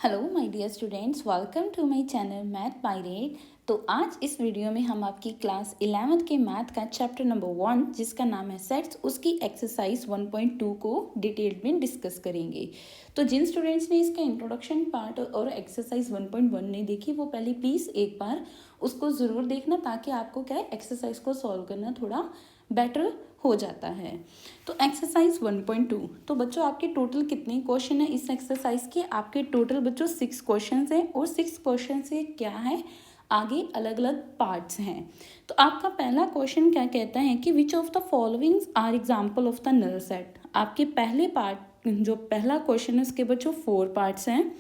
Hello my dear students, welcome to my channel math by rate. तो आज इस video में हम आपकी क्लास 11th के मैथ का चैप्टर नंबर 1 जिसका नाम है सेट्स, उसकी एक्सरसाइज 1.2 को डिटेल में डिस्कस करेंगे। तो जिन स्टूडेंट्स ने इसका इंट्रोडक्शन पार्ट और एक्सरसाइज 1.1 नहीं देखी वो पहले प्लीज़ एक बार उसको ज़रूर देखना, ताकि आपको क्या है एक्सरसाइज को सॉल्व करना थोड़ा बेटर हो जाता है। तो एक्सरसाइज 1.2, तो बच्चों आपके टोटल कितने क्वेश्चन है इस एक्सरसाइज के? आपके टोटल बच्चों 6 क्वेश्चन हैं और 6 क्वेश्चन से क्या है आगे अलग अलग पार्ट्स हैं। तो आपका पहला क्वेश्चन क्या कहता है कि which of the followings are example of the null set. आपके पहले पार्ट जो पहला क्वेश्चन है उसके बच्चों 4 पार्ट्स हैं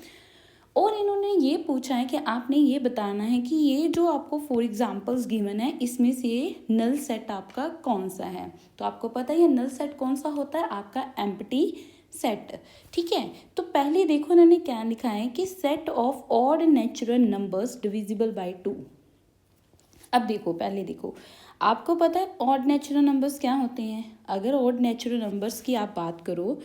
और इन्होंने ये पूछा है कि आपने ये बताना है कि ये जो आपको 4 एग्जाम्पल्स गिवन है इसमें से नल सेट आपका कौन सा है। तो आपको पता है ये नल सेट कौन सा होता है, आपका एम्प्टी सेट। ठीक है, तो पहले देखो इन्होंने क्या लिखा है कि set of odd natural numbers divisible by 2। अब देखो पहले देखो, आपको पता है ऑड नेचुरल नंबर्स क्या होते हैं। अगर ऑड नेचुरल नंबर्स की आप बात करो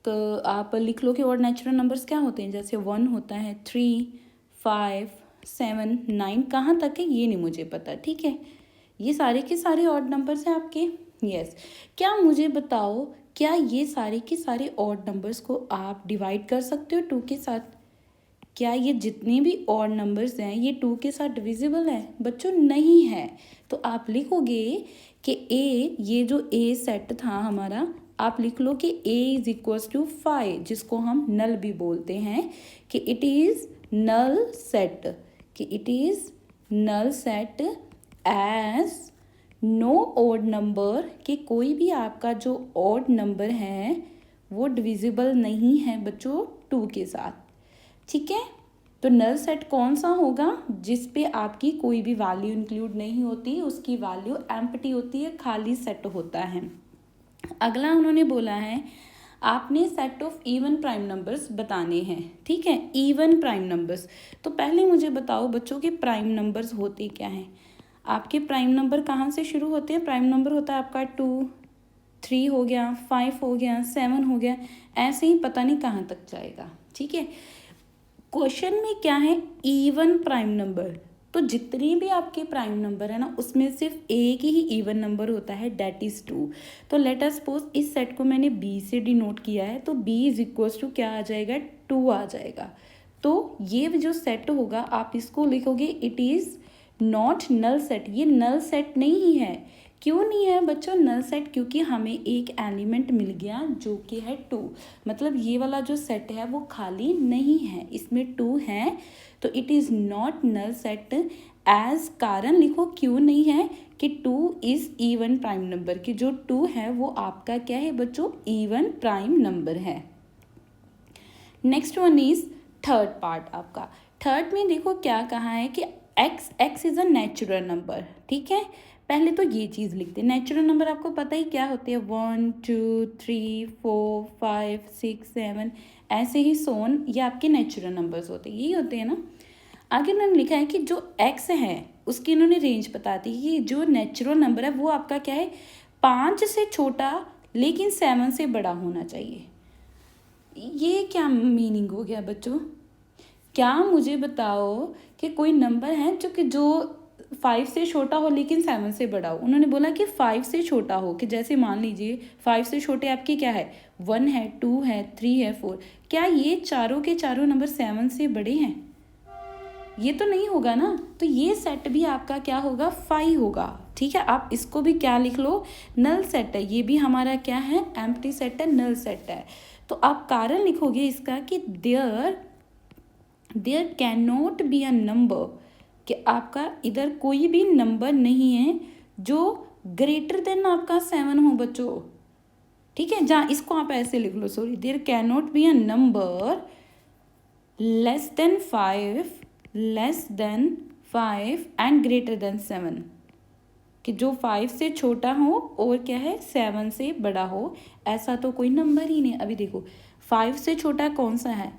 तो आप लिख लो कि ऑड नेचुरल नंबर्स क्या होते हैं। जैसे 1 होता है, 3, 5, 7, 9, कहाँ तक है ये नहीं मुझे पता। ठीक है, ये सारे के सारे ऑड नंबर्स हैं आपके। यस, क्या मुझे बताओ क्या ये सारे के सारे ऑड नंबर्स को आप डिवाइड कर सकते हो 2 के साथ? क्या ये जितने भी ऑड नंबर्स हैं ये 2 के साथ डिविजिबल है? बच्चों नहीं है। तो आप लिखोगे कि ए, ये जो ए सेट था हमारा, आप लिख लो कि a इज इक्वल्स टू 5, जिसको हम नल भी बोलते हैं कि इट इज़ नल सेट, कि it is null set as no odd number, कि कोई भी आपका जो ऑड नंबर है वो डिविजिबल नहीं है बच्चों 2 के साथ। ठीक है, तो नल सेट कौन सा होगा? जिस पे आपकी कोई भी वैल्यू इंक्लूड नहीं होती, उसकी वैल्यू एम्प्टी होती है, खाली सेट होता है। अगला उन्होंने बोला है आपने set of even prime numbers बताने हैं। ठीक है, इवन प्राइम नंबर्स। तो पहले मुझे बताओ बच्चों के प्राइम नंबर्स होते क्या हैं। आपके प्राइम नंबर कहाँ से शुरू होते हैं? प्राइम नंबर होता है आपका 2, 3 हो गया, 5 हो गया, 7 हो गया, ऐसे ही पता नहीं कहाँ तक जाएगा। ठीक है, क्वेश्चन में क्या है? Even prime number. तो जितने भी आपके प्राइम नंबर है ना उसमें सिर्फ एक ही इवन नंबर होता है, डेट इज़ 2। तो लेट अस सपोज इस सेट को मैंने बी से डिनोट किया है, तो बी इज इक्वल्स टू क्या आ जाएगा? 2 आ जाएगा। तो ये जो सेट होगा आप इसको लिखोगे it is not null set, ये नल सेट नहीं है। क्यों नहीं है बच्चों नल सेट? क्योंकि हमें एक एलिमेंट मिल गया जो कि है 2, मतलब ये वाला जो सेट है वो खाली नहीं है, इसमें 2 है, तो it is not null set as. कारण लिखो क्यों नहीं है कि 2 इज़ इवन प्राइम नंबर, कि जो 2 है वो आपका क्या है बच्चों? इवन प्राइम नंबर है। Next one is third part आपका। थर्ड में देखो क्या कहा है कि x is a natural number. ठीक है, पहले तो ये चीज़ लिखते हैं। नेचुरल नंबर आपको पता ही क्या होते हैं, 1, 2, 3, 4, 5, 6, 7, ऐसे ही सोन, ये आपके नेचुरल नंबर्स होते हैं, यही होते हैं ना। आगे उन्होंने लिखा है कि जो एक्स है उसकी इन्होंने रेंज बता दी कि जो नेचुरल नंबर है वो आपका क्या है? 5 से छोटा लेकिन 7 से बड़ा होना चाहिए। ये क्या मीनिंग हो गया बच्चों? क्या मुझे बताओ कि कोई नंबर है जो 5 से छोटा हो लेकिन 7 से बड़ा हो। उन्होंने बोला कि 5 से छोटा हो, कि जैसे मान लीजिए 5 से छोटे आपके क्या है? 1 है, 2 है, 3 है, 4। क्या ये चारों के चारों नंबर 7 से बड़े हैं? ये तो नहीं होगा ना। तो ये सेट भी आपका क्या होगा? 5 होगा। ठीक है, आप इसको भी क्या लिख लो? नल सेट है। ये भी हमारा क्या है? एम्प्टी सेट है, नल सेट है। तो आप कारण लिखोगे इसका कि there can not be a number, कि आपका इधर कोई भी नंबर नहीं है जो ग्रेटर देन आपका 7 हो बच्चों। ठीक है, जहाँ इसको आप ऐसे लिख लो, sorry, there can not be a number less than 5 and greater than 7, कि जो 5 से छोटा हो और क्या है 7 से बड़ा हो। ऐसा तो कोई नंबर ही नहीं। अभी देखो 5 से छोटा कौन सा है?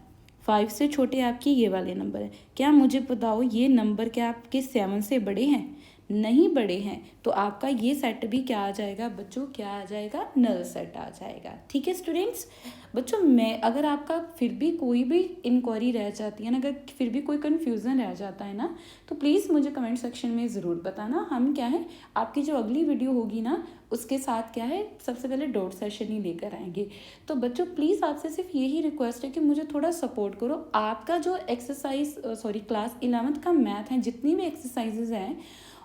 5 से छोटे आपके ये वाले नंबर है। क्या मुझे बताओ ये नंबर क्या आपके 7 से बड़े हैं? नहीं बड़े हैं तो आपका ये सेट भी क्या आ जाएगा बच्चों, क्या आ जाएगा, नल सेट आ जाएगा। ठीक है स्टूडेंट्स। बच्चों मैं अगर आपका फिर भी कोई भी इंक्वायरी रह जाती है ना, अगर फिर भी कोई कन्फ्यूज़न रह जाता है ना, तो प्लीज़ मुझे कमेंट सेक्शन में ज़रूर बताना। हम क्या है आपकी जो अगली वीडियो होगी ना उसके साथ क्या है सबसे पहले डॉट सेशन ही लेकर आएंगे। तो बच्चों प्लीज़ आपसे सिर्फ यही रिक्वेस्ट है कि मुझे थोड़ा सपोर्ट करो। आपका जो क्लास 11th का मैथ है, जितनी भी एक्सरसाइजेज हैं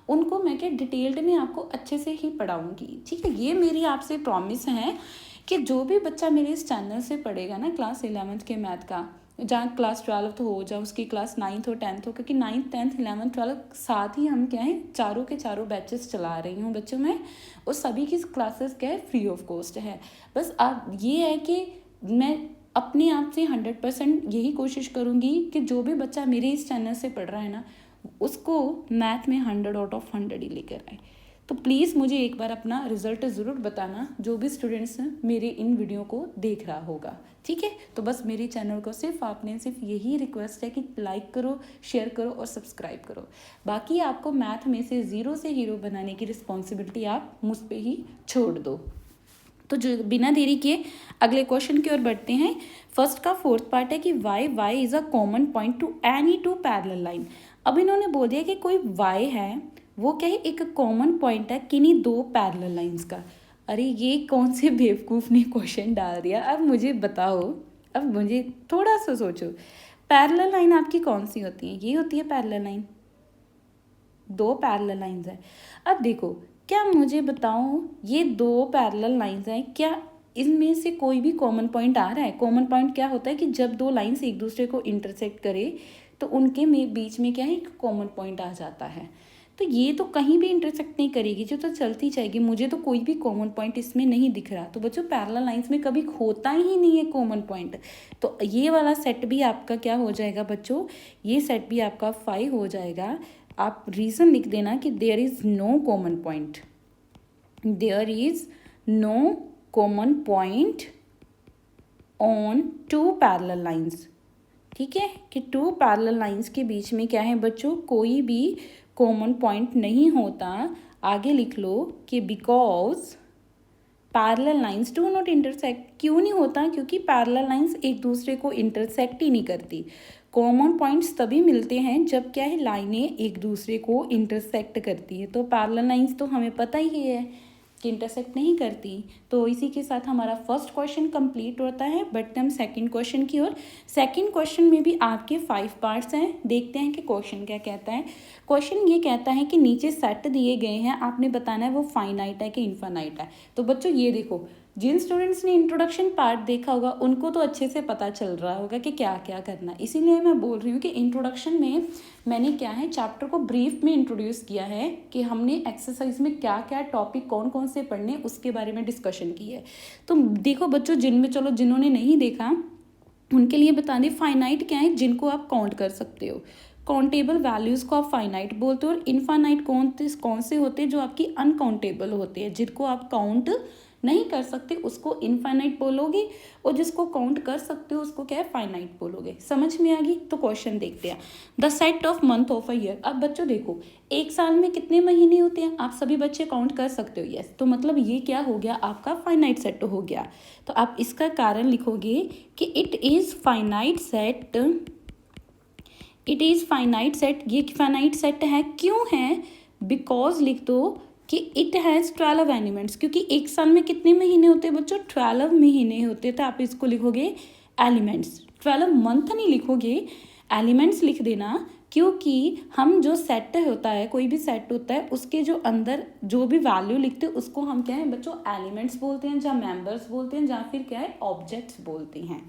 उनको मैं क्या डिटेल्ड में आपको अच्छे से ही पढ़ाऊँगी। ठीक है, ये मेरी आपसे प्रॉमिस है कि जो भी बच्चा मेरे इस चैनल से पढ़ेगा ना क्लास 11th के मैथ का, जहाँ क्लास 12th हो, जहाँ उसकी क्लास 9th हो 10th हो, क्योंकि 9th 10th 11th 12th साथ ही हम क्या है चारों के चारों बैचेस चला रही हूँ बच्चों में, और सभी की क्लासेस क्या है फ्री ऑफ कॉस्ट है। बस आप ये है कि मैं अपने आप से 100% यही कोशिश करूँगी कि जो भी बच्चा मेरे इस चैनल से पढ़ रहा है ना उसको मैथ में 100 आउट ऑफ 100 ही लेकर आए। तो प्लीज़ मुझे एक बार अपना रिजल्ट ज़रूर बताना, जो भी स्टूडेंट्स मेरे इन वीडियो को देख रहा होगा। ठीक है, तो बस मेरे चैनल को सिर्फ यही रिक्वेस्ट है कि लाइक करो, शेयर करो और सब्सक्राइब करो। बाकी आपको मैथ में से ज़ीरो से हीरो बनाने की रिस्पॉन्सिबिलिटी आप मुझ पर ही छोड़ दो। तो जो बिना देरी किए अगले क्वेश्चन की ओर बढ़ते हैं। फर्स्ट का फोर्थ पार्ट है कि y is a common point two any two parallel line. अब इन्होंने बोल दिया कि कोई y है वो क्या है एक कॉमन पॉइंट है किन्हीं दो पैरेलल लाइंस का। अरे ये कौन से बेवकूफ़ ने क्वेश्चन डाल दिया, अब मुझे बताओ, अब मुझे थोड़ा सा सोचो। पैरेलल लाइन आपकी कौन सी होती है? ये होती है पैरेलल लाइन, दो पैरेलल लाइंस हैं। अब देखो क्या मुझे बताओ ये दो पैरेलल लाइंस हैं, क्या इनमें से कोई भी कॉमन पॉइंट आ रहा है? कॉमन पॉइंट क्या होता है कि जब दो लाइंस एक दूसरे को इंटरसेक्ट करे तो उनके बीच में क्या है एक कॉमन पॉइंट आ जाता है। तो ये तो कहीं भी इंटरसेक्ट नहीं करेगी, जो तो चलती जाएगी। मुझे तो कोई भी कॉमन पॉइंट इसमें नहीं दिख रहा। तो बच्चों पैरेलल लाइंस में कभी होता ही नहीं है कॉमन पॉइंट। तो ये वाला सेट भी आपका क्या हो जाएगा बच्चों, ये सेट भी आपका 5 हो जाएगा। आप रीज़न लिख देना कि there is no common point, there is no common point on two parallel lines. ठीक है, कि टू पैरेलल लाइंस के बीच में क्या है बच्चों कोई भी कॉमन पॉइंट नहीं होता। आगे लिख लो कि because parallel lines do not intersect. क्यों नहीं होता? क्योंकि पैरेलल लाइंस एक दूसरे को इंटरसेक्ट ही नहीं करती। कॉमन पॉइंट्स तभी मिलते हैं जब क्या है लाइनें एक दूसरे को इंटरसेक्ट करती है। तो पैरेलल लाइंस तो हमें पता ही है कि इंटरसेक्ट नहीं करती। तो इसी के साथ हमारा फर्स्ट क्वेश्चन कंप्लीट होता है। बढ़ते हम सेकंड क्वेश्चन की ओर। सेकंड क्वेश्चन में भी आपके 5 पार्ट्स हैं। देखते हैं कि क्वेश्चन क्या कहता है। क्वेश्चन ये कहता है कि नीचे सेट दिए गए हैं, आपने बताना है वो फाइनाइट है कि इनफाइनाइट है। तो बच्चों ये देखो, जिन स्टूडेंट्स ने इंट्रोडक्शन पार्ट देखा होगा उनको तो अच्छे से पता चल रहा होगा कि क्या क्या करना है। इसीलिए मैं बोल रही हूँ कि इंट्रोडक्शन में मैंने क्या है चैप्टर को ब्रीफ में इंट्रोड्यूस किया है कि हमने एक्सरसाइज में क्या क्या टॉपिक कौन कौन से पढ़ने उसके बारे में डिस्कशन की है। तो देखो बच्चों, जिन्होंने नहीं देखा उनके लिए बता दें फाइनाइट क्या है, जिनको आप काउंट कर सकते हो। काउंटेबल वैल्यूज़ को आप फाइनाइट बोलते हो। और इनफाइनाइट कौन से होते हैं? जो आपकी अनकाउंटेबल होते हैं, जिनको आप काउंट नहीं कर सकते उसको इनफाइनाइट बोलोगे, और जिसको काउंट कर सकते हो उसको क्या है फाइनाइट बोलोगे। समझ में आ गई? तो क्वेश्चन देखते हैं। The set of month of a year. अब बच्चों देखो, एक साल में कितने महीने होते हैं? आप सभी बच्चे काउंट कर सकते हो। यस, तो मतलब ये क्या हो गया आपका फाइनाइट सेट हो गया। तो आप इसका कारण लिखोगे कि it is finite set. It is finite set. ये फाइनाइट सेट है, क्यों है? बिकॉज लिख दो कि इट हैज़ 12 एलिमेंट्स। क्योंकि एक साल में कितने महीने होते हैं बच्चों? 12 महीने होते हैं। तो आप इसको लिखोगे एलिमेंट्स। 12 मंथ नहीं लिखोगे, एलिमेंट्स लिख देना। क्योंकि हम जो सेट होता है, कोई भी सेट होता है, उसके जो अंदर जो भी वैल्यू लिखते हैं उसको हम क्या है बच्चों एलिमेंट्स बोलते हैं, जहाँ मेंबर्स बोलते हैं, जहाँ फिर क्या है ऑब्जेक्ट्स बोलते हैं।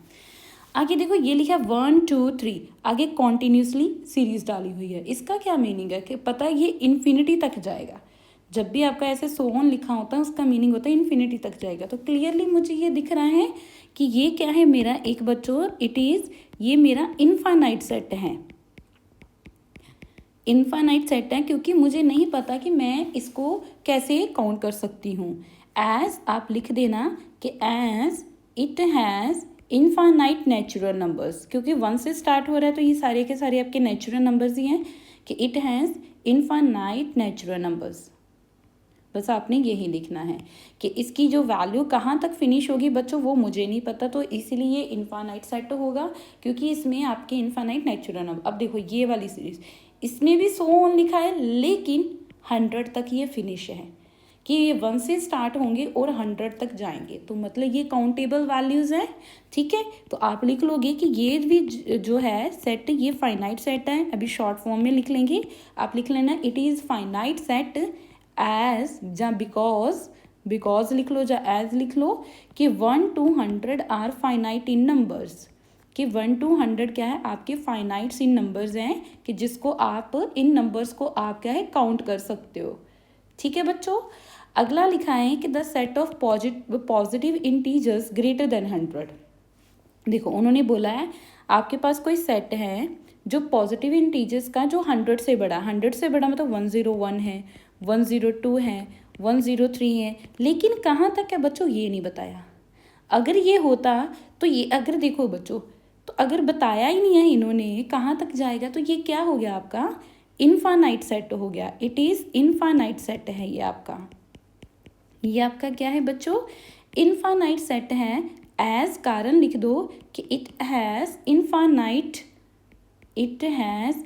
आगे देखो ये लिखा है 1 2 3, आगे कॉन्टिन्यूसली सीरीज डाली हुई है। इसका क्या मीनिंग है कि पता है ये इन्फिनिटी तक जाएगा। जब भी आपका ऐसे सो ऑन लिखा होता है उसका मीनिंग होता है इन्फिनिटी तक जाएगा। तो क्लियरली मुझे ये दिख रहा है कि ये क्या है मेरा एक बच्चों, इट इज़ ये मेरा इनफाइनाइट सेट है। इनफाइनाइट सेट है क्योंकि मुझे नहीं पता कि मैं इसको कैसे काउंट कर सकती हूँ। एज आप लिख देना कि as it has infinite natural numbers. क्योंकि 1 से स्टार्ट हो रहा है तो ये सारे के सारे आपके नेचुरल नंबर्स ही हैं। कि it has infinite natural numbers. बस आपने यही लिखना है कि इसकी जो वैल्यू कहाँ तक फिनिश होगी बच्चों वो मुझे नहीं पता, तो इसीलिए इनफाइनाइट सेट होगा क्योंकि इसमें आपके इनफाइनाइट नेचुरल नंबर। अब देखो ये वाली सीरीज, इसमें भी 100 लिखा है लेकिन 100 तक ये फिनिश है कि ये 1 से स्टार्ट होंगे और 100 तक जाएंगे, तो मतलब ये काउंटेबल वैल्यूज़ हैं। ठीक है, तो आप लिख लोगे कि ये भी जो है सेट ये फाइनाइट सेट है। अभी शॉर्ट फॉर्म में लिख लेंगे, आप लिख लेना it is finite set as या बिकॉज लिख लो, या एज लिख लो कि 1 to 100 are finite in numbers, कि 1 to 100 क्या है आपके फाइनाइट्स इन नंबर्स हैं कि जिसको आप इन नंबर्स को आप क्या है काउंट कर सकते हो। ठीक है बच्चों, अगला लिखा है कि the set of positive integers greater than 100। देखो उन्होंने बोला है आपके पास कोई सेट है जो पॉजिटिव इंटीजर्स का जो 100 से बड़ा, 100 से बड़ा मतलब 101 है, 102 है, 103 है, लेकिन कहाँ तक है बच्चों ये नहीं बताया। अगर ये होता तो ये, अगर देखो बच्चों, तो अगर बताया ही नहीं है इन्होंने कहाँ तक जाएगा तो ये क्या हो गया आपका इनफाइनाइट सेट हो गया। इट इज़ इनफाइनाइट सेट है ये आपका क्या है बच्चों इनफाइनाइट सेट है। एज कारण लिख दो कि it has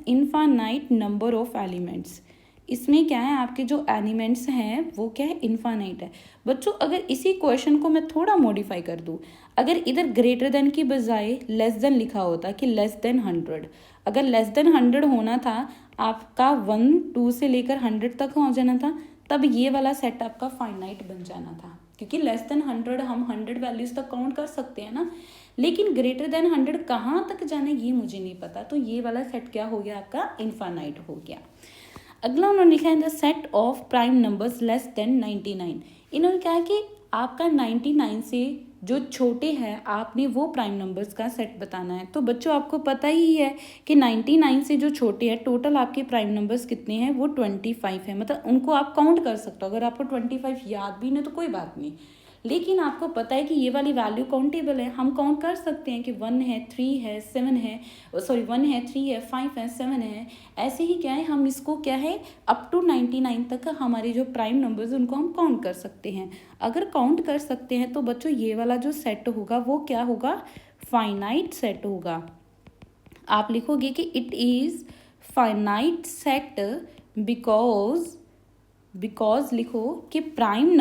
infinite number of elements. इसमें क्या है आपके जो एलिमेंट्स हैं वो क्या है इनफाइनाइट है। बच्चों अगर इसी क्वेश्चन को मैं थोड़ा मॉडिफाई कर दूँ, अगर इधर ग्रेटर देन की बजाय लेस देन लिखा होता कि लेस देन 100, अगर लेस देन 100 होना था आपका 1 2 से लेकर 100 तक हो जाना था, तब ये वाला सेट आपका फाइनाइट बन जाना था क्योंकि लेस देन 100 हम 100 वैल्यूज़ तक काउंट कर सकते हैं ना, लेकिन ग्रेटर देन 100 कहाँ तक जाना ये मुझे नहीं पता, तो ये वाला सेट क्या हो गया आपका इनफाइनाइट हो गया। अगला उन्होंने लिखा है the set of prime numbers less than 99। इन्होंने कहा कि आपका 99 से जो छोटे हैं आपने वो प्राइम नंबर्स का सेट बताना है। तो बच्चों आपको पता ही है कि 99 से जो छोटे हैं टोटल आपके प्राइम नंबर्स कितने हैं वो 25 है, मतलब उनको आप काउंट कर सकते हो। अगर आपको 25 याद भी नहीं तो कोई बात नहीं, लेकिन आपको पता है कि ये वाली वैल्यू काउंटेबल है, हम काउंट कर सकते हैं कि 1 है 3 है 7 है, सॉरी 1 है 3 है 5 है 7 है, ऐसे ही क्या है हम इसको क्या है अप टू 99 तक हमारे जो प्राइम नंबर्स उनको हम काउंट कर सकते हैं। अगर काउंट कर सकते हैं तो बच्चों ये वाला जो सेट होगा वो क्या होगा फाइनाइट सेट होगा। आप लिखोगे कि it is finite set because लिखो कि प्राइम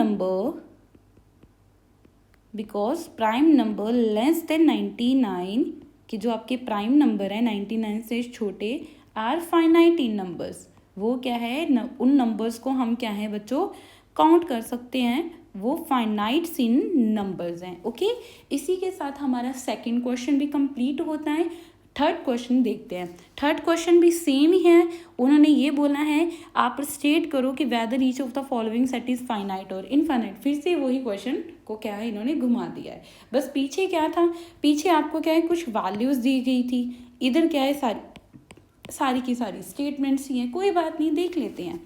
नंबर लेस देन 99 कि जो आपके प्राइम नंबर है 99 से छोटे आर फाइनाइट इन नंबर्स, वो क्या है उन नंबर्स को हम क्या है बच्चों काउंट कर सकते हैं, वो फाइनाइट्स इन नंबर्स हैं। ओके, इसी के साथ हमारा सेकंड क्वेश्चन भी कंप्लीट होता है। थर्ड क्वेश्चन देखते हैं। थर्ड क्वेश्चन भी सेम ही है, उन्होंने ये बोला है आप स्टेट करो कि whether each of the following set is finite और इनफाइनाइट। फिर से वही क्वेश्चन को क्या है इन्होंने घुमा दिया है। बस पीछे क्या था, पीछे आपको क्या है कुछ वैल्यूज़ दी गई थी, इधर क्या है सारी की सारी स्टेटमेंट्स ही हैं, कोई बात नहीं देख लेते हैं।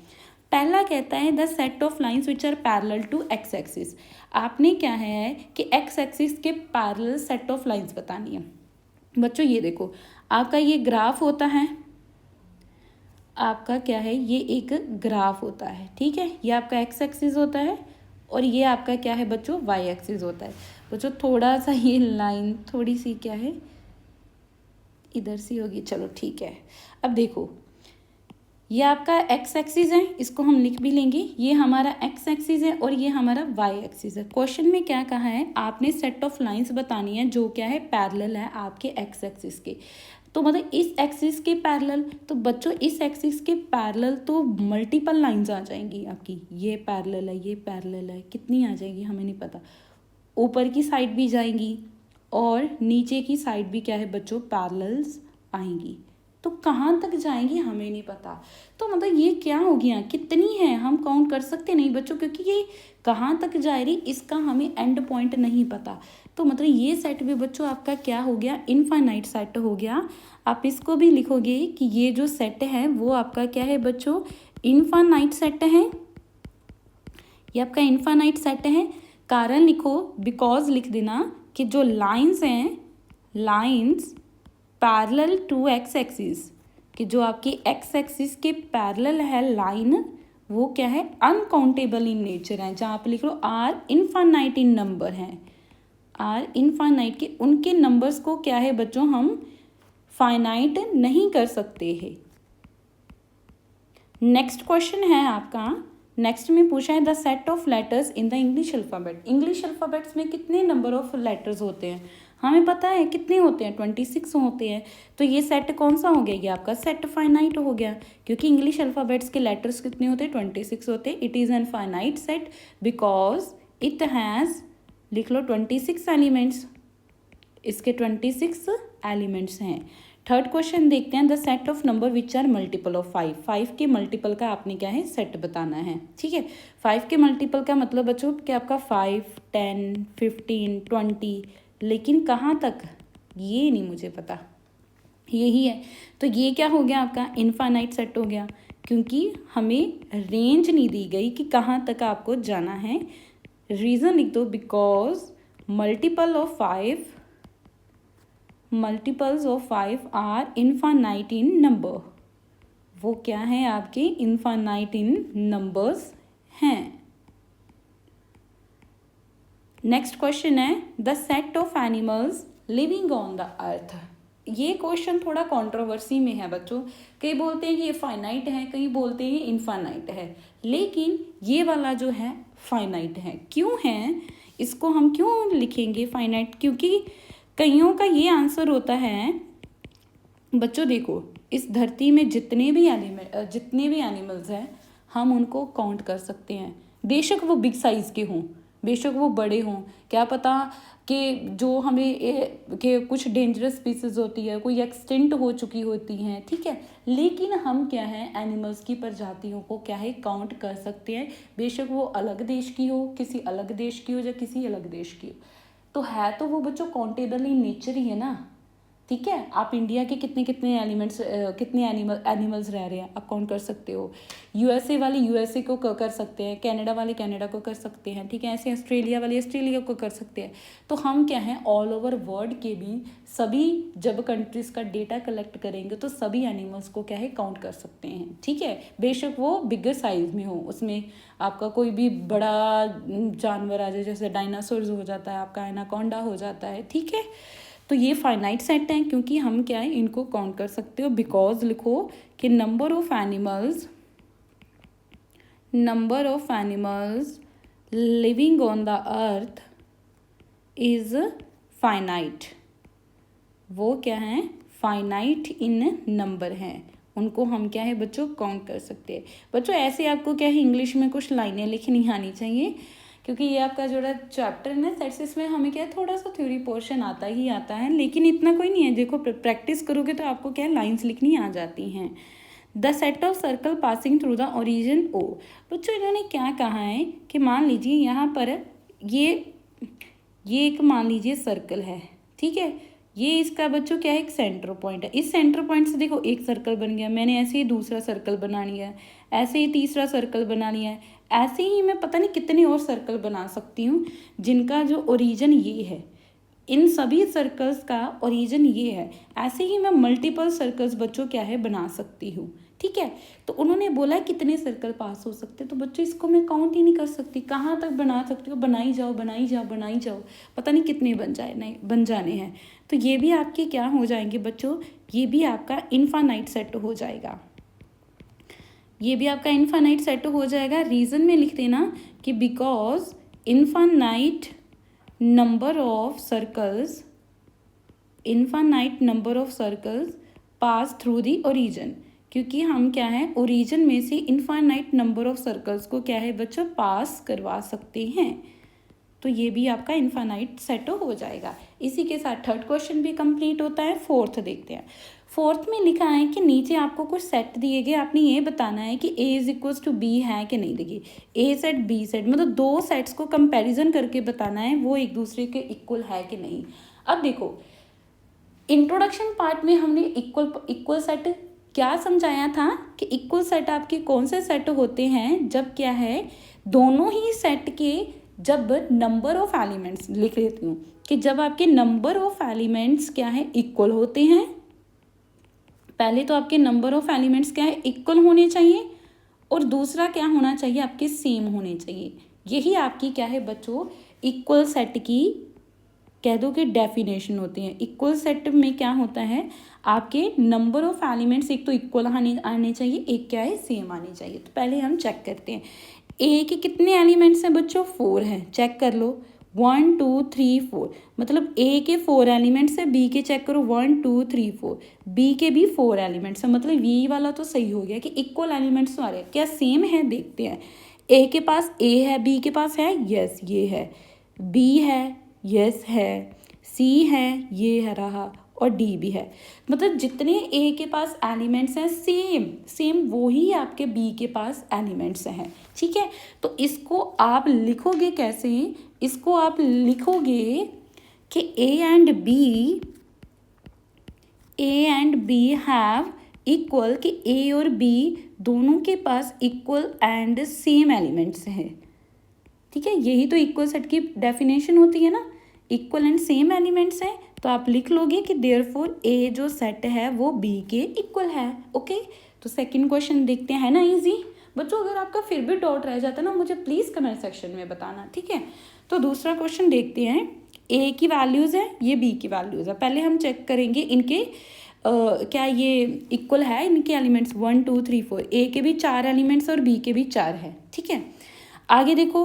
पहला कहता है the set of lines which are parallel to X axis. आपने क्या है कि एक्स एक्सिस के पैरेलल सेट ऑफ लाइंस बतानी है। बच्चों ये देखो आपका ये ग्राफ होता है, आपका क्या है ये एक ग्राफ होता है, ठीक है, ये आपका एक्स एक्सिस होता है और ये आपका क्या है बच्चों वाई एक्सिस होता है। बच्चों थोड़ा सा ये लाइन थोड़ी सी क्या है इधर सी होगी, चलो ठीक है। अब देखो ये आपका एक्स एक्सिस है, इसको हम लिख भी लेंगे, ये हमारा एक्स एक्सिस है और ये हमारा वाई एक्सिस है। क्वेश्चन में क्या कहा है आपने सेट ऑफ लाइंस बतानी है जो क्या है पैरेलल है आपके एक्स एक्सिस के। तो मतलब इस एक्सिस के पैरेलल, तो बच्चों इस एक्सिस के पैरेलल तो मल्टीपल लाइंस आ जाएंगी आपकी, ये पैरेलल है ये पैरेलल है, कितनी आ जाएगी हमें नहीं पता, ऊपर की साइड भी जाएंगी और नीचे की साइड भी क्या है बच्चों पैरेलल्स आएंगी। तो कहाँ तक जाएंगी हमें नहीं पता, तो मतलब ये क्या हो गया कितनी है हम काउंट कर सकते नहीं बच्चों, क्योंकि ये कहाँ तक जा रही इसका हमें एंड पॉइंट नहीं पता। तो मतलब ये सेट भी बच्चों आपका क्या हो गया इनफाइनाइट सेट हो गया। आप इसको भी लिखोगे कि ये जो सेट है वो आपका क्या है बच्चों इनफाइनाइट सेट है, ये आपका इनफाइनाइट सेट है। कारण लिखो बिकॉज लिख देना कि जो लाइंस हैं lines parallel to X axis, कि जो आपकी एक्स एक्सिस के पैरेलल है लाइन, वो क्या है, अनकाउंटेबल इन नेचर है। जहाँ पे लिख लो आर इनफाइनाइट इन नंबर हैं, आर इनफाइनाइट के उनके नंबर्स को क्या है बच्चों हम फाइनाइट नहीं कर सकते हैं। नेक्स्ट क्वेश्चन है आपका, नेक्स्ट में पूछा है the set of letters in the English alphabet. English alphabets में कितने नंबर ऑफ लेटर्स होते हैं, हमें पता है कितने होते हैं, 26 होते हैं। तो ये सेट कौन सा हो गया, ये आपका सेट फाइनाइट हो गया, क्योंकि इंग्लिश अल्फ़ाबेट्स के लेटर्स कितने होते हैं, 26 होते हैं। It is an finite set because it has, लिख लो 26 एलिमेंट्स, इसके 26 एलिमेंट्स हैं। थर्ड क्वेश्चन देखते हैं the set of number which are multiple of 5। 5 के मल्टीपल का आपने क्या है, सेट बताना है। ठीक है, 5 के मल्टीपल का मतलब बच्चों कि आपका 5, 10, 15, 20, लेकिन कहाँ तक ये नहीं मुझे पता, यही है। तो ये क्या हो गया आपका इनफाइनाइट सेट हो गया, क्योंकि हमें रेंज नहीं दी गई कि कहाँ तक आपको जाना है। रीज़न लिख दो, because multiple of 5, multiples of 5 are infinite in number. वो क्या है आपके इनफाइनाइट इन नंबर्स हैं। नेक्स्ट क्वेश्चन है the set of animals living on the earth. ये क्वेश्चन थोड़ा कंट्रोवर्सी में है बच्चों, कई बोलते हैं कि ये फाइनाइट है, कई बोलते हैं इनफाइनाइट है, लेकिन ये वाला जो है फाइनाइट है। क्यों है, इसको हम क्यों लिखेंगे फाइनाइट, क्योंकि कईयों का ये आंसर होता है बच्चों, देखो इस धरती में जितने भी एनिमल्स हैं हम उनको काउंट कर सकते हैं, बेशक वो बिग साइज़ के हों, बेशक वो बड़े हों। क्या पता कि जो हमें कि कुछ डेंजरस स्पीसीज होती है, कोई एक्सटिंक्ट हो चुकी होती हैं, ठीक है, लेकिन हम क्या है एनिमल्स की प्रजातियों को क्या है काउंट कर सकते हैं, बेशक वो अलग देश की हो, किसी अलग देश की हो या किसी अलग देश की हो। तो है तो वो बच्चों काउंटेबल इन नेचर ही है ना। ठीक है, आप इंडिया के कितने एनिमल्स रह रहे हैं आप काउंट कर सकते हो, यूएसए वाले यूएसए को कर सकते हैं, कनाडा वाले कनाडा को कर सकते हैं, ठीक है, ऐसे ऑस्ट्रेलिया वाले ऑस्ट्रेलिया को कर सकते हैं। तो हम क्या हैं ऑल ओवर वर्ल्ड के भी सभी जब कंट्रीज़ का डेटा कलेक्ट करेंगे तो सभी एनिमल्स को क्या है काउंट कर सकते हैं। ठीक है, बेशक वो बिगर साइज में हो, उसमें आपका कोई भी बड़ा जानवर आ जाए, जैसे डायनासोर्स हो जाता है, आपका एनाकोंडा हो जाता है। ठीक है, तो ये फाइनाइट सेट हैं क्योंकि हम क्या है इनको काउंट कर सकते हो। बिकॉज लिखो कि number of animals living on the earth is finite. वो क्या है फाइनाइट इन नंबर हैं, उनको हम क्या है बच्चों काउंट कर सकते हैं। बच्चों ऐसे आपको क्या है इंग्लिश में कुछ लाइनें लिखनी आनी चाहिए, क्योंकि ये आपका जो चैप्टर है ना सेट्स, इसमें हमें क्या है थोड़ा सा थ्योरी पोर्शन आता ही आता है, लेकिन इतना कोई नहीं है। देखो प्रैक्टिस करोगे तो आपको क्या है लाइन्स लिखनी आ जाती हैं। The set of circle passing through the origin O. बच्चों इन्होंने क्या कहा है कि मान लीजिए यहाँ पर ये एक मान लीजिए सर्कल है, ठीक है, ये इसका बच्चों क्या है एक सेंटर पॉइंट है। इस सेंटर पॉइंट से देखो एक सर्कल बन गया, मैंने ऐसे ही दूसरा सर्कल बना लिया है, ऐसे ही तीसरा सर्कल बना लिया है, ऐसे ही मैं पता नहीं कितने और सर्कल बना सकती हूँ जिनका जो ओरिजिन ये है। इन सभी सर्कल्स का ओरिजिन ये है। ऐसे ही मैं मल्टीपल सर्कल्स बच्चों क्या है बना सकती हूँ। ठीक है, तो उन्होंने बोला कितने सर्कल पास हो सकते, तो बच्चों इसको मैं काउंट ही नहीं कर सकती, कहाँ तक बना सकती हो, बनाई जाओ बनाई जाओ बनाई जाओ, पता नहीं कितने बन जाने हैं। तो ये भी आपके क्या हो जाएंगे बच्चों, ये भी आपका इनफाइनाइट सेट हो जाएगा, ये भी आपका इनफाइनाइट सेट हो जाएगा। रीज़न में लिख देना कि because infinite number of circles pass through the origin, क्योंकि हम क्या है ओरिजिन में से इनफाइनाइट नंबर ऑफ सर्कल्स को क्या है बच्चों पास करवा सकते हैं। तो ये भी आपका इनफाइनाइट सेट हो जाएगा। इसी के साथ थर्ड क्वेश्चन भी कंप्लीट होता है। फोर्थ देखते हैं। फोर्थ में लिखा है कि नीचे आपको कुछ सेट दिए गए, आपने ये बताना है कि ए इज इक्वल्स टू बी है कि नहीं। देखिए ए सेट बी सेट मतलब दो सेट्स को कंपैरिजन करके बताना है वो एक दूसरे के इक्वल है कि नहीं। अब देखो इंट्रोडक्शन पार्ट में हमने इक्वल सेट क्या समझाया था कि इक्वल सेट आपके कौन से सेट होते हैं, जब क्या है दोनों ही सेट के जब नंबर ऑफ एलिमेंट्स लिख लेती हूँ कि जब आपके नंबर ऑफ एलिमेंट्स क्या है इक्वल होते हैं पहले तो आपके नंबर ऑफ एलिमेंट्स क्या है, इक्वल होने चाहिए, और दूसरा क्या होना चाहिए, आपके सेम होने चाहिए। यही आपकी क्या है बच्चों, इक्वल सेट की कह दो कि डेफिनेशन होती है। इक्वल सेट में क्या होता है, आपके नंबर ऑफ एलिमेंट्स एक तो इक्वल आने चाहिए, एक क्या है, सेम आने चाहिए। तो पहले हम चेक करते हैं ए के कितने एलिमेंट्स हैं बच्चों, 4 हैं। चेक कर लो 1 2 3 4, मतलब ए के 4 एलिमेंट्स है, बी के चेक करो 1 2 3 4, बी के भी 4 एलिमेंट्स है। मतलब ये वाला तो सही हो गया कि इक्वल एलिमेंट्स आ रहे हैं। क्या सेम है, देखते हैं। ए के पास ए है, बी के पास है, यस ये है, बी है, यस है, सी है, ये है रहा, और डी भी है। मतलब जितने ए के पास एलिमेंट्स हैं सेम सेम वही आपके बी के पास एलिमेंट्स हैं। ठीक है, तो इसको आप लिखोगे कैसे, इसको आप लिखोगे कि A and B have equal, कि ए और बी दोनों के पास इक्वल एंड सेम एलिमेंट्स हैं। ठीक है, यही तो इक्वल सेट की डेफिनेशन होती है ना, इक्वल एंड सेम एलिमेंट्स हैं। तो आप लिख लोगे कि देयरफॉर ए जो सेट है वो बी के इक्वल है। ओके, तो सेकंड क्वेश्चन देखते हैं, है ना इजी बच्चों। अगर आपका फिर भी डाउट रह जाता है ना, मुझे प्लीज़ कमेंट सेक्शन में बताना, ठीक है। तो दूसरा क्वेश्चन देखते हैं, ए की वैल्यूज़ है, ये बी की वैल्यूज़ है। पहले हम चेक करेंगे इनके क्या ये इक्वल है, इनके एलिमेंट्स 1 2 3 4, ए के भी 4 एलिमेंट्स और बी के भी 4 है। ठीक है, आगे देखो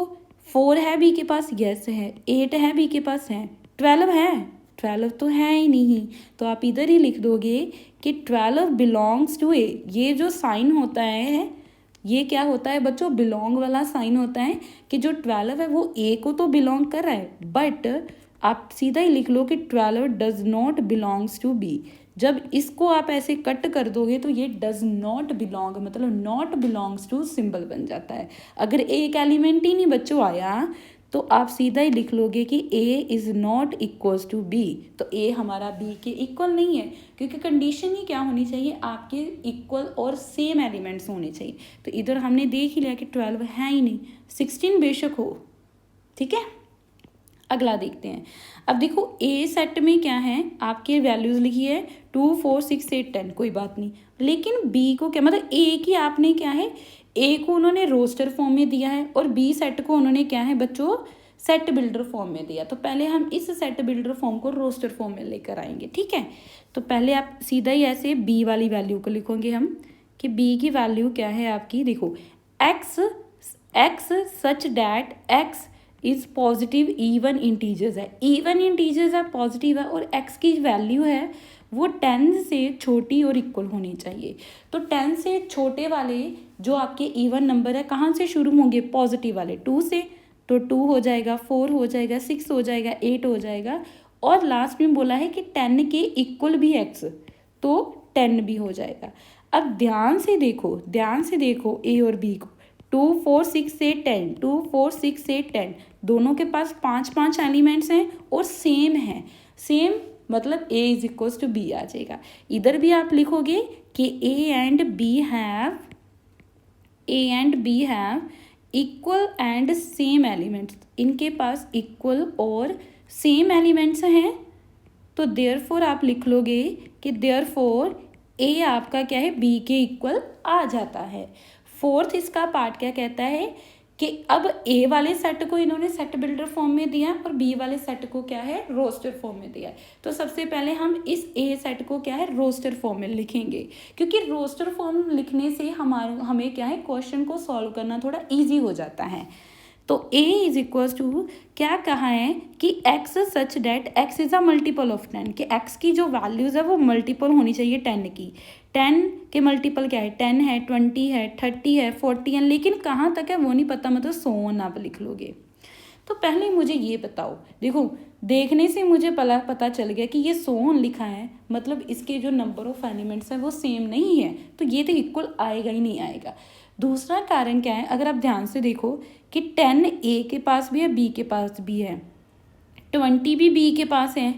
4 है बी के पास, यस है, 8 है बी के पास, है, 12 है, 12 तो है ही नहीं। तो आप इधर ही लिख दोगे कि 12 बिलोंग्स टू ए। ये जो साइन होता है, ये क्या होता है बच्चों, बिलोंग वाला साइन होता है, कि जो 12 है वो ए को तो बिलोंग कर रहा है, बट आप सीधा ही लिख लो कि 12 does not belongs to B. जब इसको आप ऐसे कट कर दोगे तो ये डज नॉट बिलोंग, मतलब नॉट बिलोंग्स टू सिंबल बन जाता है। अगर एक एलिमेंट ही नहीं बच्चों आया तो आप सीधा ही लिख लोगे कि A is not equals to B. तो ए हमारा बी के इक्वल नहीं है, क्योंकि कंडीशन ही क्या होनी चाहिए, आपके इक्वल और सेम एलिमेंट्स होने चाहिए। तो इधर हमने देख ही लिया कि 12 है ही नहीं, 16 बेशक हो। ठीक है, अगला देखते हैं। अब देखो ए सेट में क्या है, आपके वैल्यूज़ लिखी है 2 4 6 8 10, कोई बात नहीं। लेकिन बी को क्या, मतलब ए की आपने क्या है, ए को उन्होंने रोस्टर फॉर्म में दिया है और बी सेट को उन्होंने क्या है बच्चों, सेट बिल्डर फॉर्म में दिया। तो पहले हम इस सेट बिल्डर फॉर्म को रोस्टर फॉर्म में लेकर आएंगे। ठीक है, तो पहले आप सीधा ही ऐसे बी वाली वैल्यू को लिखोगे हम, कि बी की वैल्यू क्या है आपकी, देखो x such that x is positive even integers है, इवन इंटीजर्स है, पॉजिटिव है, और एक्स की वैल्यू है वो 10 से छोटी और इक्वल होनी चाहिए। तो 10 से छोटे वाले जो आपके इवन नंबर है कहाँ से शुरू होंगे, पॉजिटिव वाले 2 से। तो 2 हो जाएगा, 4 हो जाएगा, 6 हो जाएगा, 8 हो जाएगा, और लास्ट में बोला है कि 10 के इक्वल भी एक्स, तो 10 भी हो जाएगा। अब ध्यान से देखो ए और बी को, 2 4 6 से 10, 2 4 6 से 10, दोनों के पास 5 एलिमेंट्स हैं और सेम है, सेम मतलब A is equals to B आ जाएगा। इधर भी आप लिखोगे कि A and B have equal and same elements, इनके पास इक्वल और सेम एलिमेंट्स हैं। तो देयरफॉर आप लिख लोगे कि देयरफॉर ए आपका क्या है, बी के इक्वल आ जाता है। फोर्थ इसका पार्ट क्या कहता है कि अब ए वाले सेट को इन्होंने सेट बिल्डर फॉर्म में दिया और बी वाले सेट को क्या है, रोस्टर फॉर्म में दिया है। तो सबसे पहले हम इस ए सेट को क्या है, रोस्टर फॉर्म में लिखेंगे, क्योंकि रोस्टर फॉर्म लिखने से हमें क्या है, क्वेश्चन को सॉल्व करना थोड़ा ईजी हो जाता है। तो a इज इक्वल्स टू क्या कहा है कि x such that x is a multiple of 10, कि x की जो वैल्यूज़ है वो मल्टीपल होनी चाहिए 10 की। 10 के मल्टीपल क्या है, 10 है, 20 है, 30 है, 40 है, लेकिन कहाँ तक है वो नहीं पता, मतलब 100 आप लिख लोगे। तो पहले मुझे ये बताओ, देखो देखने से मुझे पता चल गया कि ये 100 लिखा है, मतलब इसके जो नंबर ऑफ एलिमेंट्स हैं वो सेम नहीं है, तो ये तो इक्वल आएगा ही नहीं आएगा। दूसरा कारण क्या है, अगर आप ध्यान से देखो कि 10 ए के पास भी है, बी के पास भी है, 20 भी बी के पास है,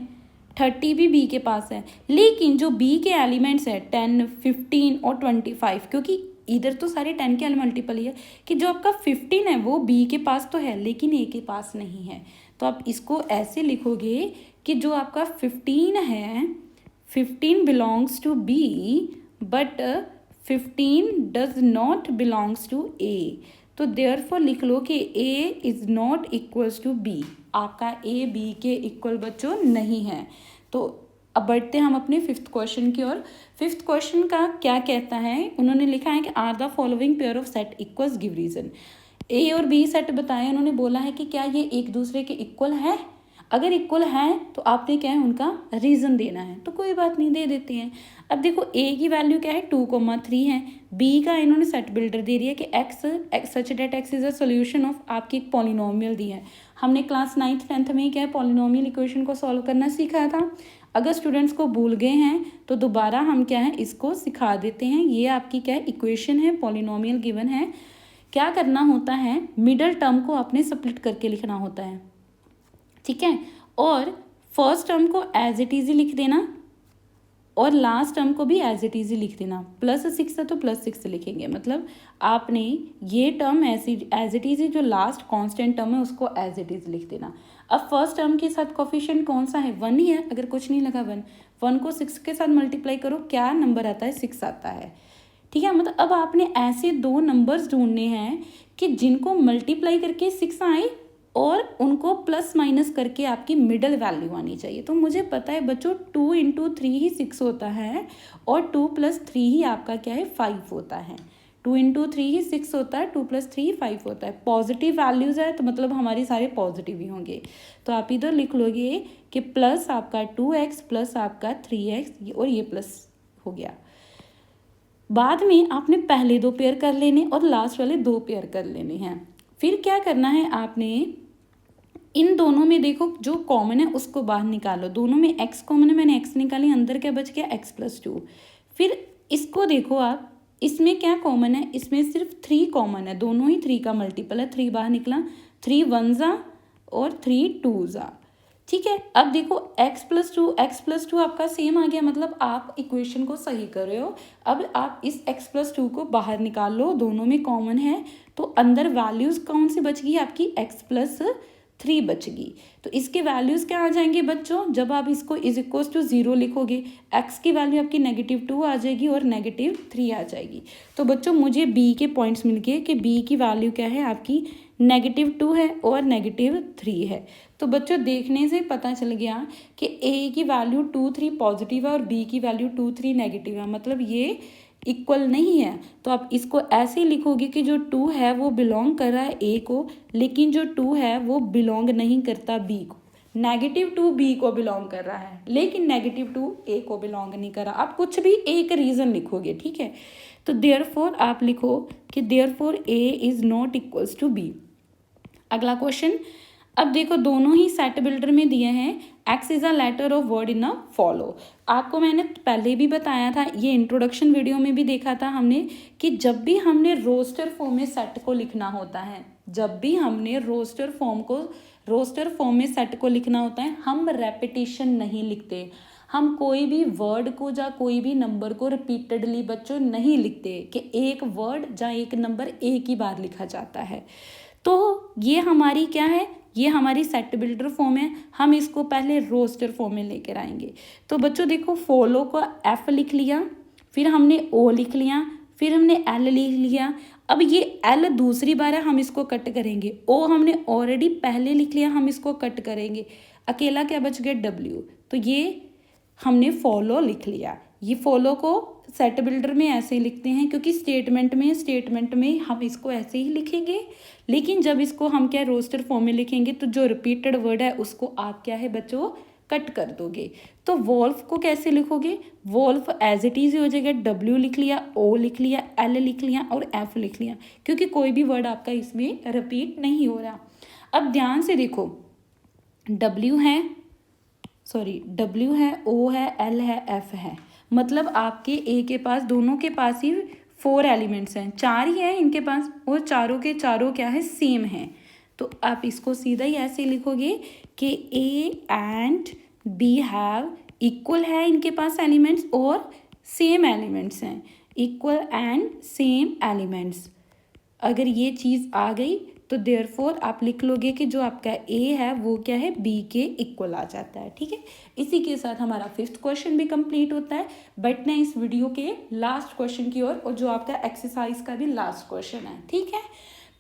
30 भी बी के पास है, लेकिन जो बी के एलिमेंट्स है 10 15 और 25, क्योंकि इधर तो सारे 10 के मल्टीपल ही है, कि जो आपका 15 है वो बी के पास तो है लेकिन ए के पास नहीं है। तो आप इसको ऐसे लिखोगे कि जो आपका 15 है, 15 belongs to B, but 15 does not belongs to A. तो देयरफॉर लिख लो कि A is not equals to B. आपका ए बी के इक्वल बच्चों नहीं है। तो अब बढ़ते हैं हम अपने फिफ्थ क्वेश्चन की ओर। फिफ्थ क्वेश्चन का क्या कहता है, उन्होंने लिखा है कि are the following pair of set equals, give reason. A और बी सेट बताए, उन्होंने बोला है कि क्या ये एक दूसरे के इक्वल है। अगर इक्वल है तो आपने क्या है उनका रीज़न देना है। तो कोई बात नहीं, दे देते हैं। अब देखो ए की वैल्यू क्या है 2,3 है। बी का इन्होंने सेट बिल्डर दे दिया कि X such that X is a solution of, आपकी एक पॉलिनोमियल दी है। हमने क्लास 9th 10th में क्या है पॉलिनोमियल इक्वेशन को सॉल्व करना सीखा था। अगर स्टूडेंट्स को भूल गए हैं तो दोबारा हम क्या है इसको सिखा देते हैं। ये आपकी क्या है इक्वेशन है, पॉलिनोमियल गिवन है। क्या करना होता है, मिडल टर्म को आपने स्प्लिट करके लिखना होता है, ठीक है। और फर्स्ट टर्म को एज इट इज लिख देना और लास्ट टर्म को भी एज इट इज लिख देना। +6 है तो +6 लिखेंगे, मतलब आपने ये टर्म एज इट इज जो लास्ट कांस्टेंट टर्म है उसको एज इट इज लिख देना। अब फर्स्ट टर्म के साथ कोफिशिएंट कौन सा है, 1 ही है। अगर कुछ नहीं लगा 1 को 6 के साथ मल्टीप्लाई करो, क्या नंबर आता है 6 आता है, ठीक है। मतलब अब आपने ऐसे दो नंबर्स ढूंढने हैं कि जिनको मल्टीप्लाई करके 6 आए और उनको प्लस माइनस करके आपकी मिडल वैल्यू आनी चाहिए। तो मुझे पता है बच्चों 2 × 3 ही 6 होता है और 2 + 3 ही आपका क्या है 5 होता है। 2 × 3 ही 6 होता है, 2 + 3 5 होता है। पॉजिटिव वैल्यूज़ है तो मतलब हमारे सारे पॉजिटिव ही होंगे। तो आप इधर लिख लोगे कि प्लस आपका 2x प्लस आपका 3x और ये प्लस हो गया। बाद में आपने पहले 2 पेयर कर लेने और लास्ट वाले 2 पेयर कर लेने हैं। फिर क्या करना है, आपने इन दोनों में देखो जो कॉमन है उसको बाहर निकालो। दोनों में x कॉमन है, मैंने x निकाली, अंदर क्या बच गया x + 2। फिर इसको देखो आप, इसमें क्या कॉमन है, इसमें सिर्फ 3 कॉमन है, दोनों ही 3 का मल्टीपल है। 3 बाहर निकला, 3 1 और 3 2, ठीक है। अब देखो x + 2 आपका सेम आ गया, मतलब आप इक्वेशन को सही कर रहे हो। अब आप इस x + 2 को बाहर निकाल लो, दोनों में कॉमन है तो अंदर वैल्यूज़ कौन सी बच गई आपकी x + 3 बच गई। तो इसके वैल्यूज़ क्या आ जाएंगे बच्चों, जब आप इसको = 0 लिखोगे x की वैल्यू आपकी -2 आ जाएगी और -3 आ जाएगी। तो बच्चों मुझे b के पॉइंट्स मिल गए कि b की वैल्यू क्या है आपकी -2 है और -3 है। तो बच्चों देखने से पता चल गया कि a की वैल्यू 2 3 पॉजिटिव है और b की वैल्यू 2 3 नेगेटिव है, मतलब ये इक्वल नहीं है। तो आप इसको ऐसे लिखोगे कि जो 2 है वो बिलोंग कर रहा है a को, लेकिन जो 2 है वो बिलोंग नहीं करता b को। -2 b को बिलोंग कर रहा है लेकिन -2 a को बिलोंग नहीं कर रहा। आप कुछ भी एक रीज़न लिखोगे, ठीक है। तो देयरफॉर आप लिखो कि therefore a is not equals to b। अगला क्वेश्चन, अब देखो दोनों ही सेट बिल्डर में दिए हैं x is a letter of word in a follow. आपको मैंने पहले भी बताया था, ये इंट्रोडक्शन वीडियो में भी देखा था हमने, कि जब भी हमने रोस्टर फॉर्म में सेट को लिखना होता है, जब भी हमने रोस्टर फॉर्म में सेट को लिखना होता है, हम रेपिटेशन नहीं लिखते। हम कोई भी वर्ड को या कोई भी नंबर को रिपीटेडली बच्चों नहीं लिखते कि एक वर्ड या एक नंबर एक ही बार लिखा जाता है। तो ये हमारी क्या है, ये हमारी सेट बिल्डर फॉर्म है। हम इसको पहले रोस्टर फॉर्म में लेकर आएंगे। तो बच्चों देखो फॉलो को F लिख लिया, फिर हमने O लिख लिया, फिर हमने L लिख लिया। अब ये L दूसरी बार है, हम इसको कट करेंगे। O हमने ऑलरेडी पहले लिख लिया, हम इसको कट करेंगे। अकेला क्या बच गया W। तो ये हमने फॉलो लिख लिया। ये फॉलो को सेट बिल्डर में ऐसे ही लिखते हैं क्योंकि स्टेटमेंट में हम इसको ऐसे ही लिखेंगे, लेकिन जब इसको हम क्या रोस्टर फॉर्म में लिखेंगे तो जो रिपीटेड वर्ड है उसको आप क्या है बच्चों कट कर दोगे। तो वॉल्फ को कैसे लिखोगे, वॉल्फ एज इट इज हो जाएगा, W लिख लिया, O लिख लिया, L लिख लिया और F लिख लिया, क्योंकि कोई भी वर्ड आपका इसमें रिपीट नहीं हो रहा। अब ध्यान से देखो, W है, O है, L है, F है, मतलब आपके A के पास दोनों के पास ही 4 एलिमेंट्स हैं, 4 ही हैं इनके पास और चारों के चारों क्या है सेम हैं। तो आप इसको सीधा ही ऐसे लिखोगे कि A and B have equal है इनके पास एलिमेंट्स और सेम एलिमेंट्स हैं, इक्वल एंड सेम एलिमेंट्स। अगर ये चीज़ आ गई तो देयरफॉर आप लिख लोगे कि जो आपका ए है वो क्या है, बी के इक्वल आ जाता है। ठीक है, इसी के साथ हमारा 5th क्वेश्चन भी कंप्लीट होता है। बढ़ते हैं इस वीडियो के लास्ट क्वेश्चन की ओर, और जो आपका एक्सरसाइज का भी लास्ट क्वेश्चन है। ठीक है,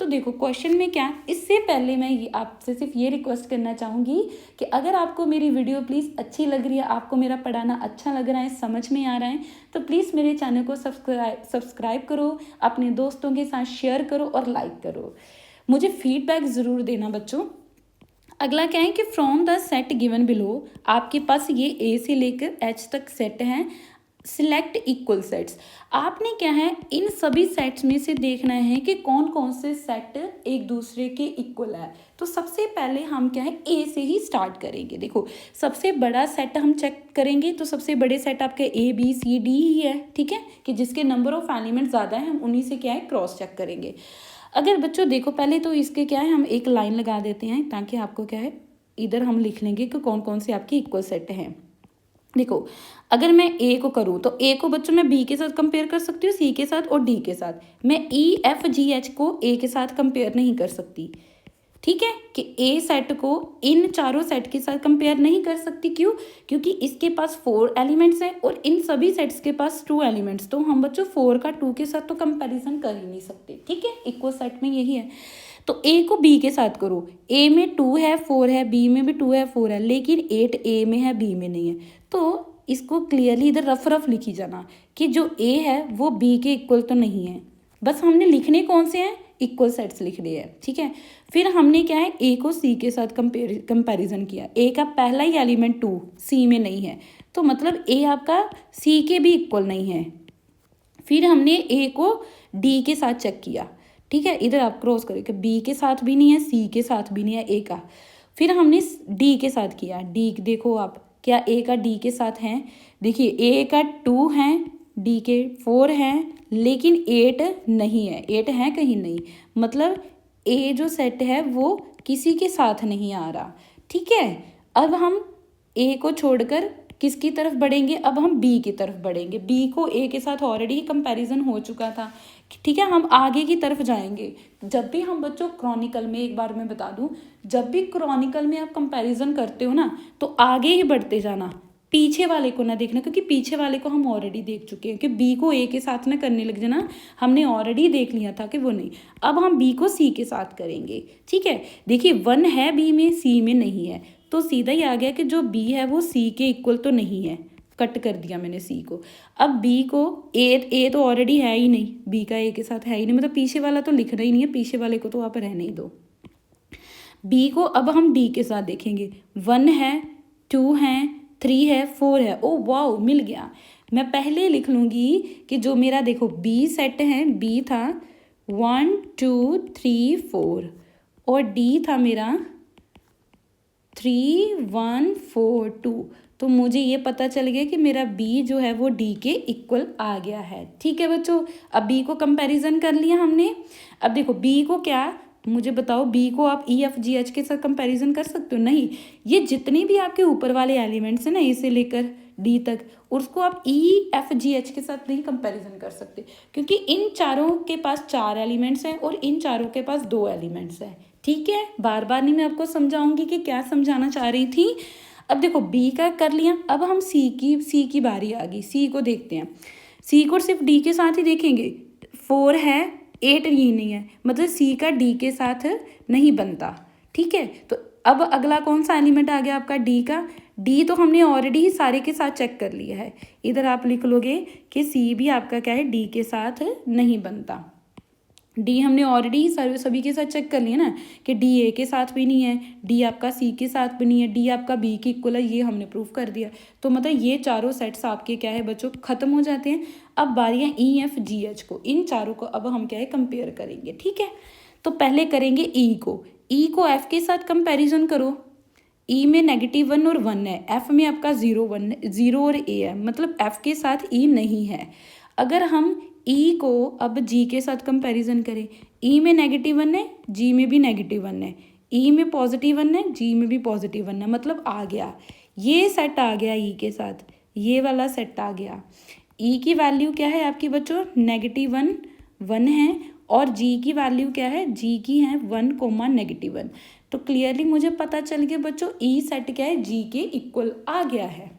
तो देखो क्वेश्चन में क्या, इससे पहले मैं ये आपसे सिर्फ ये रिक्वेस्ट करना चाहूँगी कि अगर आपको मेरी वीडियो प्लीज़ अच्छी लग रही है, आपको मेरा पढ़ाना अच्छा लग रहा है, समझ में आ रहा है, तो प्लीज़ मेरे चैनल को सब्सक्राइब करो, अपने दोस्तों के साथ शेयर करो और लाइक करो। मुझे फीडबैक ज़रूर देना बच्चों। अगला क्या है कि from the set given below, आपके पास ये ए से लेकर एच तक सेट हैं, सिलेक्ट इक्वल सेट्स। आपने क्या है, इन सभी सेट्स में से देखना है कि कौन कौन से सेट एक दूसरे के इक्वल है। तो सबसे पहले हम क्या है, ए से ही स्टार्ट करेंगे। देखो सबसे बड़ा सेट हम चेक करेंगे, तो सबसे बड़े सेट आपके ए बी सी डी ही है। ठीक है, कि जिसके नंबर ऑफ एलिमेंट ज़्यादा है हम उन्हीं से क्या है क्रॉस चेक करेंगे। अगर बच्चों देखो पहले तो इसके क्या है, हम एक लाइन लगा देते हैं ताकि आपको क्या है, इधर हम लिख लेंगे कि कौन कौन से आपके इक्वल सेट हैं। देखो अगर मैं ए को करूँ तो ए को बच्चों मैं बी के साथ कंपेयर कर सकती हूँ, सी के साथ और डी के साथ। मैं ई एफ जी एच को ए के साथ कंपेयर नहीं कर सकती। ठीक है, कि ए सेट को इन चारों सेट के साथ कंपेयर नहीं कर सकती। क्यों? क्योंकि इसके पास 4 एलिमेंट्स हैं और इन सभी सेट्स के पास 2 एलिमेंट्स, तो हम बच्चों 4 का 2 के साथ तो कंपैरिजन कर ही नहीं सकते। ठीक है, इक्वल सेट में यही है। तो ए को बी के साथ करो, ए में 2 है 4 है, बी में भी 2 है 4 है, लेकिन 8 ए में है बी में नहीं है। तो इसको क्लियरली इधर रफ रफ लिखी जाना कि जो ए है वो बी के इक्वल तो नहीं है। बस हमने लिखने कौन से हैं, इक्वल सेट्स लिखने हैं। ठीक है, फिर हमने क्या है, ए को सी के साथ कंपैरिजन किया। ए का पहला ही एलिमेंट 2 सी में नहीं है, तो मतलब ए आपका सी के भी इक्वल नहीं है। फिर हमने ए को डी के साथ चेक किया। ठीक है, इधर आप क्रॉस करें कि बी के साथ भी नहीं है, सी के साथ भी नहीं है ए का। फिर हमने डी के साथ किया, डी देखो आप क्या ए का डी के साथ है। देखिए ए का 2 है, डी के 4 हैं, लेकिन 8 नहीं है, 8 है कहीं नहीं, मतलब ए जो सेट है वो किसी के साथ नहीं आ रहा। ठीक है, अब हम ए को छोड़कर किसकी तरफ बढ़ेंगे, अब हम बी की तरफ बढ़ेंगे। बी को ए के साथ ऑलरेडी कंपैरिजन हो चुका था। ठीक है, हम आगे की तरफ जाएंगे। जब भी हम बच्चों क्रॉनिकल में, एक बार मैं बता दूं, जब भी क्रॉनिकल में आप कंपैरिजन करते हो ना, तो आगे ही बढ़ते जाना, पीछे वाले को ना देखना, क्योंकि पीछे वाले को हम ऑलरेडी देख चुके हैं कि बी को ए के साथ ना करने लग जाना, हमने ऑलरेडी देख लिया था कि वो नहीं। अब हम बी को सी के साथ करेंगे। ठीक है, देखिए 1 है बी में, सी में नहीं है, तो सीधा ही आ गया कि जो बी है वो सी के इक्वल तो नहीं है, कट कर दिया मैंने सी को। अब बी को ए तो ऑलरेडी है ही नहीं, बी का ए के साथ है ही नहीं, मतलब पीछे वाला तो लिखना ही नहीं है, पीछे वाले को तो आप रहने ही दो। बी को अब हम डी के साथ देखेंगे, 1 है 2 है 3 है 4 है, ओ वाओ मिल गया। मैं पहले लिख लूँगी कि जो मेरा देखो बी सेट है, बी था 1 2 3 4 और डी था मेरा 3 1 4 2, तो मुझे ये पता चल गया कि मेरा बी जो है वो डी के इक्वल आ गया है। ठीक है बच्चों, अब बी को कंपैरिजन कर लिया हमने। अब देखो बी को क्या, मुझे बताओ बी को आप ई एफ जी एच के साथ कंपैरिजन कर सकते हो? नहीं, ये जितने भी आपके ऊपर वाले एलिमेंट्स हैं ना, ए से लेकर डी तक, उसको आप ई एफ जी एच के साथ नहीं कंपैरिजन कर सकते, क्योंकि इन चारों के पास 4 एलिमेंट्स हैं और इन चारों के पास 2 एलिमेंट्स हैं। ठीक है, बार बार नहीं मैं आपको समझाऊंगी कि क्या समझाना चाह रही थी। अब देखो बी का कर लिया, अब हम सी की बारी आ गई। सी को देखते हैं, सी को सिर्फ डी के साथ ही देखेंगे। 4 है 8 ही नहीं है, मतलब सी का डी के साथ नहीं बनता। ठीक है, तो अब अगला कौन सा एलिमेंट आ गया आपका, डी का। डी तो हमने ऑलरेडी ही सारे के साथ चेक कर लिया है। इधर आप लिख लोगे कि सी भी आपका क्या है, डी के साथ नहीं बनता। डी हमने ऑलरेडी ही सभी के साथ चेक कर लिया ना, कि डी ए के साथ भी नहीं है, डी आपका सी के साथ भी नहीं है, डी आपका बी के इक्वल है, ये हमने प्रूफ कर दिया। तो मतलब ये चारों सेट्स आपके क्या है बच्चों, खत्म हो जाते हैं। अब बारी है ई एफ जी एच को, इन चारों को अब हम क्या है कंपेयर करेंगे। ठीक है, तो पहले करेंगे ई को एफ के साथ कंपेरिजन करो। ई में -1 और 1 है, एफ में आपका 0 और ए है, मतलब एफ के साथ ई नहीं है। अगर हम ई को अब जी के साथ कंपैरिजन करें, ई में -1 है, जी में भी -1 है, ई में +1 है, जी में भी +1 है, मतलब आ गया, ये सेट आ गया ई के साथ, ये वाला सेट आ गया। ई की वैल्यू क्या है आपकी बच्चों, -1 1 है और जी की वैल्यू क्या है, जी की है 1, -1। तो क्लियरली मुझे पता चल गया बच्चों ई सेट क्या है, जी के इक्वल आ गया है।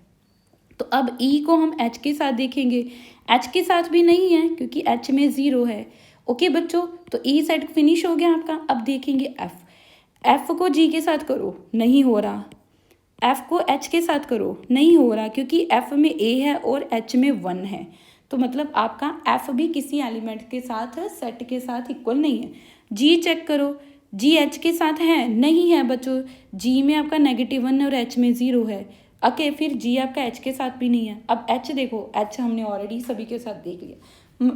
तो अब ई को हम एच के साथ देखेंगे, एच के साथ भी नहीं है क्योंकि एच में 0 है। ओके बच्चों, तो ई सेट फिनिश हो गया आपका। अब देखेंगे एफ, एफ को जी के साथ करो, नहीं हो रहा। एफ को एच के साथ करो, नहीं हो रहा क्योंकि एफ में ए है और एच में 1 है। तो मतलब आपका एफ भी किसी एलिमेंट के साथ सेट के साथ इक्वल नहीं है। जी चेक करो, जी एच के साथ है, नहीं है बच्चों। जी में आपका -1 और एच में 0 है। ओके, फिर जी आपका एच के साथ भी नहीं है। अब एच देखो, एच हमने ऑलरेडी सभी के साथ देख लिया।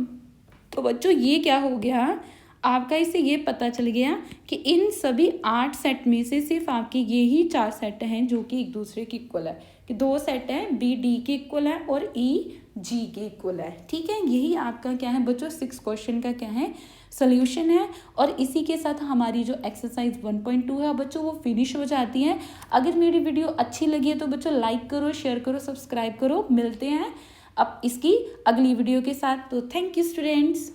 तो बच्चों ये क्या हो गया आपका, इससे ये पता चल गया कि इन सभी 8 सेट में से सिर्फ आपके ये ही 4 सेट हैं जो कि एक दूसरे के इक्वल है, कि 2 सेट हैं बी डी के इक्वल है और ई जी के इक्वल है। ठीक है, यही आपका क्या है बच्चों 6 क्वेश्चन का क्या है सोल्यूशन है। और इसी के साथ हमारी जो एक्सरसाइज 1.2 है बच्चों वो फिनिश हो जाती है। अगर मेरी वीडियो अच्छी लगी है तो बच्चों लाइक करो, शेयर करो, सब्सक्राइब करो। मिलते हैं अब इसकी अगली वीडियो के साथ। तो थैंक यू स्टूडेंट्स।